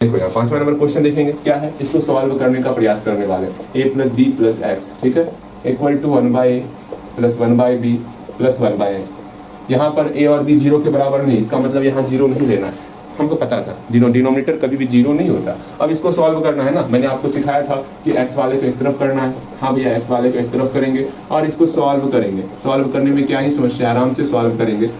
देखो यहाँ 5वां नंबर क्वेश्चन देखेंगे क्या है, इसको सॉल्व करने का प्रयास करने वाले a plus b plus x, ठीक है, equal to 1/a plus 1/b plus 1/x। यहाँ पर a और b जीरो के बराबर नहीं, इसका मतलब यहाँ जीरो नहीं लेना है, हमको पता था डिनोमिनेटर कभी भी जीरो नहीं होता। अब इसको सॉल्व करना है ना, मैंने आपको सिखाया था कि x वाले को एक तरफ करना है, हाँ भैया x वाले को एक तरफ करेंगे और इसको सॉल्व करेंगे। सॉल्व करने में क्या ही समस्या, आराम से सॉल्व करेंगे।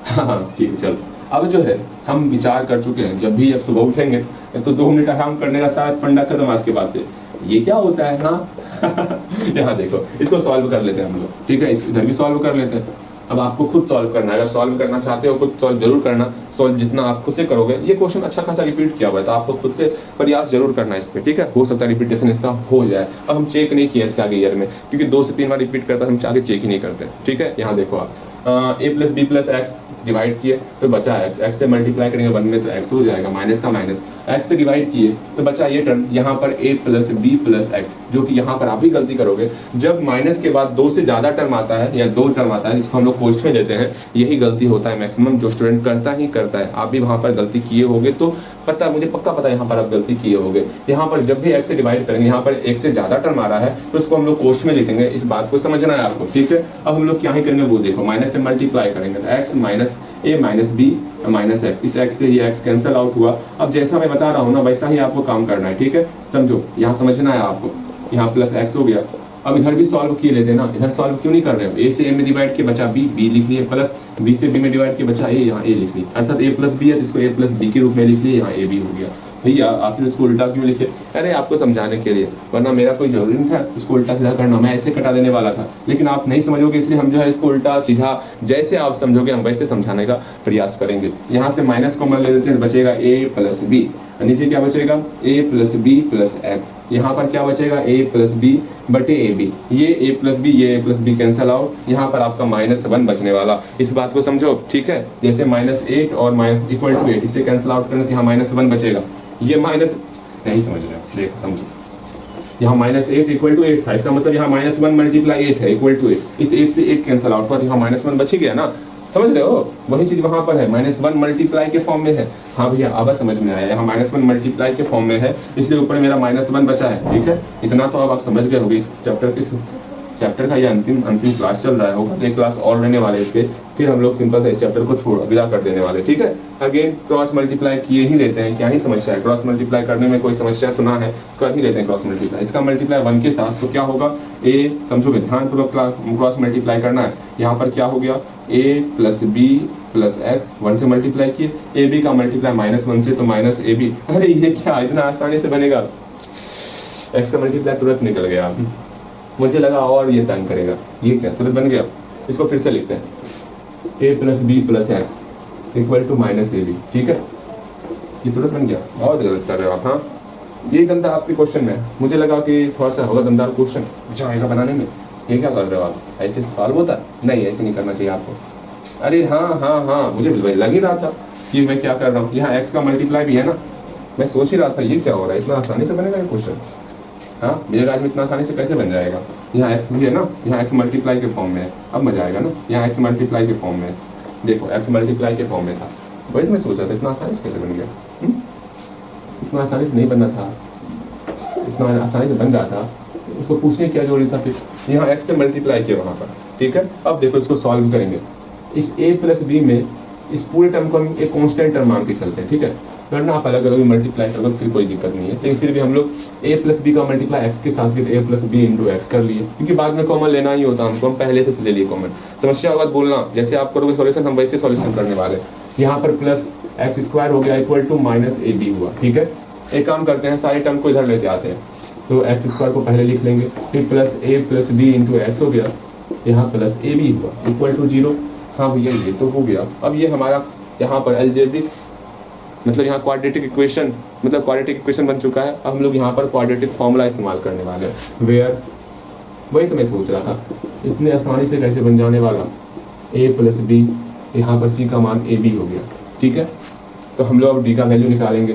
हाँ ठीक है, चलो अब जो है हम विचार कर चुके हैं, जब भी अब सुबह उठेंगे तो 2 मिनट आराम करने का सारा फंडा खत्म आज के बाद से। ये क्या होता है, हाँ यहाँ देखो, इसको सॉल्व कर लेते हैं हम लोग, ठीक है, इधर भी सॉल्व कर लेते हैं। अब आपको खुद सॉल्व करना है, अगर सॉल्व करना चाहते हो खुद सॉल्व जरूर करना। सॉल्व जितना आप खुद से करोगे, ये क्वेश्चन अच्छा खासा रिपीट किया हुआ है तो आपको खुद से प्रयास जरूर करना है इस पर, ठीक है। हो सकता है रिपीटेशन इसका हो जाए। अब हम चेक नहीं किए इसके आगे ईयर में, क्योंकि 2 से 3 बार रिपीट करता है, हम आगे चेक ही नहीं करते, ठीक है। यहाँ देखो आप a plus b plus x divide किए तो बचा एक्स, एक्स से मल्टीप्लाई करेंगे 1 में तो एक्स हो जाएगा, माइनस का माइनस, एक्स से डिवाइड किए तो बचा ये टर्म, यहाँ पर a plus b plus x, जो कि यहाँ पर आप ही गलती करोगे, जब माइनस के बाद 2 से ज्यादा टर्म आता है या 2 टर्म आता है, जिसको हम लोग कोष्ठ में लेते हैं, यही गलती होता है मैक्सिमम, जो स्टूडेंट करता ही करता है। आप भी वहाँ पर गलती किए होगे तो पता, मुझे पक्का पता है यहाँ पर आप गलती किए होगे। यहाँ पर जब भी एक्स से डिवाइड करेंगे, यहाँ पर एक से ज्यादा टर्म आ रहा है तो उसको हम लोग कोष्ठ में लिखेंगे, इस बात को समझना है आपको, ठीक है। अब हम लोग क्या ही करेंगे वो देखो, माइनस से मल्टीप्लाई करेंगे तो x minus a minus b minus x, इस एक्स से ये एक्स कैंसिल आउट हुआ। अब जैसा मैं बता रहा हूँ ना वैसा ही आपको काम करना है, ठीक है, समझो, यहाँ समझना है आपको। यहाँ प्लस एक्स हो गया, अब इधर भी सॉल्व किए लेते हैं ना, इधर सॉल्व क्यों नहीं कर रहे हो, a से a में डिवाइड किया बचा b, b लिख लिए, प्लस b से b में डिवाइड किया बचा a, यहाँ a लिख लिए, अर्थात a प्लस b है जिसको a प्लस b के रूप में लिख लिए, यहाँ a b हो गया। भैया आपने उसको उल्टा क्यों लिखे, अरे आपको समझाने के लिए, वरना मेरा कोई जरूरी नहीं था इसको उल्टा सीधा करना, मैं ऐसे कटा देने वाला था, लेकिन आप नहीं समझोगे इसलिए हम जो है इसको उल्टा सीधा जैसे आप समझोगे हम वैसे समझाने का प्रयास करेंगे। यहाँ से माइनस कॉमन ले लेते हैं, बचेगा a प्लस बी, नीचे क्या बचेगा a plus b plus x, यहाँ पर क्या बचेगा a प्लस बी बटे ए बी, ये a प्लस बी ये a plus b cancel out, यहाँ पर आपका -1 बचने वाला, इस बात को समझो, ठीक है। जैसे -8 और इक्वल टू 8, इसे कैंसिल आउट करना तो यहाँ -1 बचेगा, ये माइनस नहीं समझ रहे हो, देखो समझो, यहाँ -8 इक्वल टू 8 था, इसका मतलब यहाँ -1 मल्टीप्लाई 8 है इक्वल टू 8, इस 8 से 8 कैंसिल आउट पर यहाँ -1 बच ही गया ना, समझ रहे हो, वही चीज वहां पर है, -1 मल्टीप्लाई के फॉर्म में है। हाँ भैया अब समझ में आया, यहाँ -1 मल्टीप्लाई के फॉर्म में है, इसलिए ऊपर मेरा -1 बचा है, ठीक है। इतना तो अब आप समझ गए होंगे, इस चैप्टर का ये अंतिम क्लास चल रहा है, होगा तो एक क्लास और रहने वाले इसके, फिर हम लोग सिंपल से इस चैप्टर को छोड़ विदा कर देने वाले, ठीक है। अगेन क्रॉस मल्टीप्लाई किए ही लेते हैं, क्या ही समस्या है, क्रॉस मल्टीप्लाई करने में कोई समस्या तो ना है, कर ही लेते हैं क्रॉस मल्टीप्लाई। इसका मल्टीप्लाई 1 के साथ तो क्या होगा, a, समझोगे ध्यानपूर्वक क्रॉस मल्टीप्लाई करना है, यहाँ पर क्या हो गया a plus b plus x, 1 से मल्टीप्लाई किए, ए बी का मल्टीप्लाई -1 से तो माइनस ए बी, अरे ये क्या इतना आसानी से बनेगा, एक्स का मल्टीप्लाई तुरंत निकल गया, मुझे लगा और ये तंग करेगा, ये क्या तुरंत बन गया। इसको फिर से लिखते हैं, a plus b plus x equal to minus a b, ठीक है, ये तुरंत बन गया। बहुत गलत कर रहे हो आप, हाँ ये गंदा आपके क्वेश्चन में, मुझे लगा कि थोड़ा सा होगा दमदार क्वेश्चन जाएगा बनाने में, ये क्या कर रहे हो आप, ऐसे सॉल्व होता है नहीं, ऐसे नहीं करना चाहिए आपको। अरे हाँ मुझे लग ही रहा था कि मैं क्या कर रहा हूँ, यहाँ एक्स का मल्टीप्लाई भी है ना, मैं सोच ही रहा था ये क्या हो रहा है, इतना आसानी से बनेगा ये क्वेश्चन, हाँ मेरे राज में इतना आसानी से कैसे बन जाएगा। यहाँ एक्स भी है ना, यहाँ एक्स मल्टीप्लाई के फॉर्म में है, अब मजा आएगा ना, यहाँ एक्स मल्टीप्लाई के फॉर्म में है, देखो एक्स मल्टीप्लाई के फॉर्म में था, वही मैं सोच रहा था इतना आसानी से कैसे बन गया, इतना आसानी से नहीं बनना था, इतना आसानी से बन रहा था, उसको पूछने क्या जरूरी था। फिर यहाँ एक्स से मल्टीप्लाई किया वहाँ पर, ठीक है। अब देखो इसको सॉल्व करेंगे, इस a प्लस बी में इस पूरे टर्म को हम एक कांस्टेंट टर्म मान के चलते हैं, ठीक है, वरना आप अलग अलग मल्टीप्लाई करोगे फिर कोई दिक्कत नहीं है, लेकिन फिर भी हम लोग a प्लस बी का मल्टीप्लाई x के साथ फिर a plus b into x कर लिए, क्योंकि बाद में कॉमन लेना ही होता हमको, हम पहले से ले लिए कॉमन। समस्या होगा बोलना, जैसे आप करोगे सॉल्यूशन हम वैसे सॉल्यूशन करने वाले। यहाँ पर प्लस एक्स स्क्वायर हो गया equal to minus a b हुआ, ठीक है। एक काम करते हैं, सारे टर्म को इधर लेते आते हैं, तो एक्स स्क्वायर को पहले लिख लेंगे, फिर plus a plus b into x हो गया, यहाँ प्लस ए बी हुआ इक्वल टू 0। हाँ भैया ये तो हो गया। अब ये हमारा यहाँ पर अलजेब्रिक मतलब यहाँ क्वाड्रेटिक इक्वेशन बन चुका है। अब हम लोग यहाँ पर क्वाड्रेटिक फॉर्मूला इस्तेमाल करने वाले हैं, वेयर, वही तो मैं सोच रहा था इतने आसानी से कैसे बन जाने वाला, a प्लस बी, यहाँ पर c का मान ab हो गया, ठीक है। तो हम लोग अब d का वैल्यू निकालेंगे,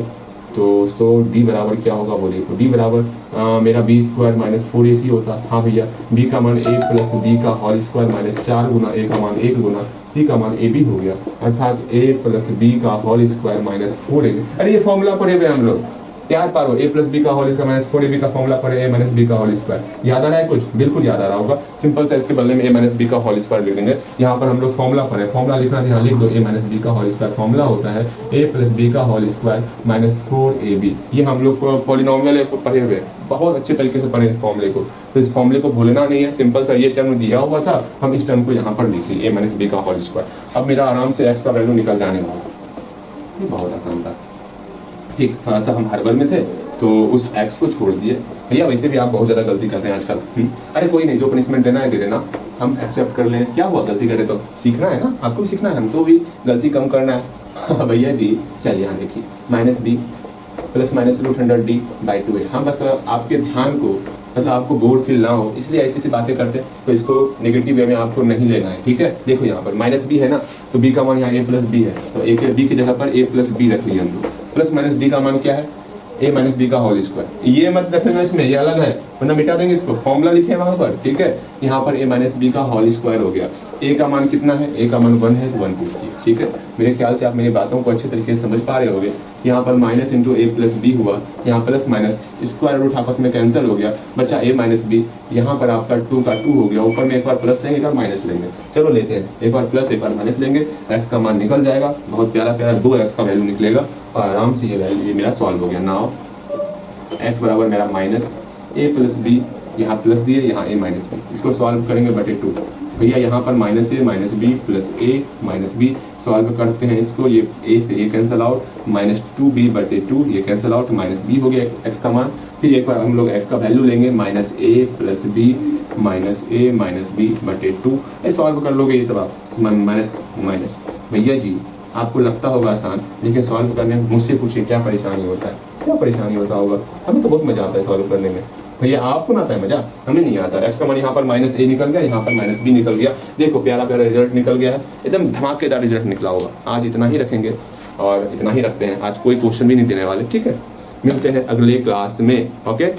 तो डी बराबर क्या होगा वो देखो, डी बराबर मेरा बी स्क्वायर माइनस 4ac होता। हाँ भैया, बी का मान a प्लस बी का होल स्क्वायर माइनस 4 गुना a का मान 1 गुना c का मान ab हो गया, अर्थात a प्लस बी का होल स्क्वायर माइनस 4ab। अरे ये फॉर्मूला पढ़े हुए हम लोग, याद पारो, a प्लस बी का होल स्क्वायर माइनस 4ab का फॉर्मूला पढ़े, a माइनस बी का होल स्क्वायर। याद आ रहा है कुछ? बिल्कुल याद आ रहा होगा। सिंपल सा इसके बदले में a माइनस बी का होल स्क्वायर लिख देंगे। यहाँ पर हम लोग फॉर्मूला पढ़े, फॉर्मूला लिखना ध्यान लिख दो, a माइनस बी का होल स्क्वायर फॉर्मूला होता है a प्लस बी का होल स्क्वायर माइनस 4ab। ये हम लोग पॉलिनोमियल पढ़े हुए, बहुत अच्छे तरीके से पढ़े इस फॉर्मूले को, तो इस फॉर्मूले को भूलना नहीं है। सिंपल सा ये टर्म दिया हुआ था, हम इस टर्म को यहाँ पर लिख दिए a माइनस बी का होल स्क्वायर। अब मेरा आराम से x का वैल्यू निकल जाने वाला, ये बहुत आसान था। ठीक, थोड़ा सा हम हड़बड़ में थे तो उस x को छोड़ दिए। भैया वैसे भी आप बहुत ज़्यादा गलती करते हैं आजकल। अरे कोई नहीं, जो पनिशमेंट देना है दे देना, हम एक्सेप्ट कर लें। क्या हुआ, गलती करे तो सीखना है ना, आपको भी सीखना है, हमको भी गलती कम करना है। भैया जी चलिए यहाँ देखिए, minus b plus minus √100d/2a। हाँ बस आपके ध्यान को, मतलब आपको बोर्ड फील ना हो इसलिए ऐसी सी बातें करते हैं, तो इसको नेगेटिव वे में आपको नहीं लेना है। ठीक है, देखो यहाँ पर माइनस बी है ना, तो बी का मान यहाँ a प्लस बी है, तो a के बी की जगह पर a प्लस बी रख लिया हम लोग। प्लस माइनस डी का मान क्या है, a माइनस बी का होल स्क्वायर। ये मत रखना इसमें, ये अलग है, वरना मिटा देंगे इसको। फॉर्मूला लिखे वहां पर, ठीक है। यहाँ पर a माइनस बी का होल स्क्वायर हो गया। a का मान कितना है, a का मान 1 है, तो 1 पुट किया। ठीक है, मेरे ख्याल से आप मेरी बातों को अच्छे तरीके से समझ पा रहे होंगे। यहाँ पर minus into a plus b हुआ, यहाँ प्लस माइनस स्क्वायर रूट आपस में कैंसिल हो गया, बचा a माइनस बी। यहाँ पर आपका 2 का 2 हो गया, ऊपर में एक बार प्लस लेंगे, एक बार माइनस लेंगे। चलो लेते हैं, एक बार प्लस एक बार माइनस लेंगे, x का मान निकल जाएगा, बहुत प्यारा प्यारा 2x का वैल्यू निकलेगा और आराम से ये वैल्यू ये मेरा सॉल्व हो गया। नाउ x बराबर मेरा माइनस a प्लस बी, यहाँ प्लस दिए, यहाँ a माइनस बी, इसको सॉल्व करेंगे बटे 2। भैया यहाँ पर minus a minus b plus a minus b, solve करते हैं इसको, ये a से a cancel out, minus 2b बटे 2 ये कैंसिल आउट, माइनस b हो गया x का मान। फिर एक बार हम लोग x का वैल्यू लेंगे, minus a plus b minus a minus b बटे 2। ये सॉल्व कर लोगे ये सब आप, माइनस माइनस। भैया जी आपको लगता होगा आसान, लेकिन सॉल्व करने में मुझसे पूछिए क्या परेशानी होता है, क्या परेशानी होता होगा। हमें तो बहुत मजा आता है सॉल्व करने में। भैया आपको ना आता है मजा, हमें नहीं आता। x का मान यहाँ पर माइनस a निकल गया, यहाँ पर माइनस b निकल गया। देखो प्यारा प्यारा रिजल्ट निकल गया है, एकदम धमाकेदार रिजल्ट निकला होगा। आज इतना ही रखेंगे और इतना ही रखते हैं, आज कोई क्वेश्चन भी नहीं देने वाले। ठीक है, मिलते हैं अगले क्लास में। ओके।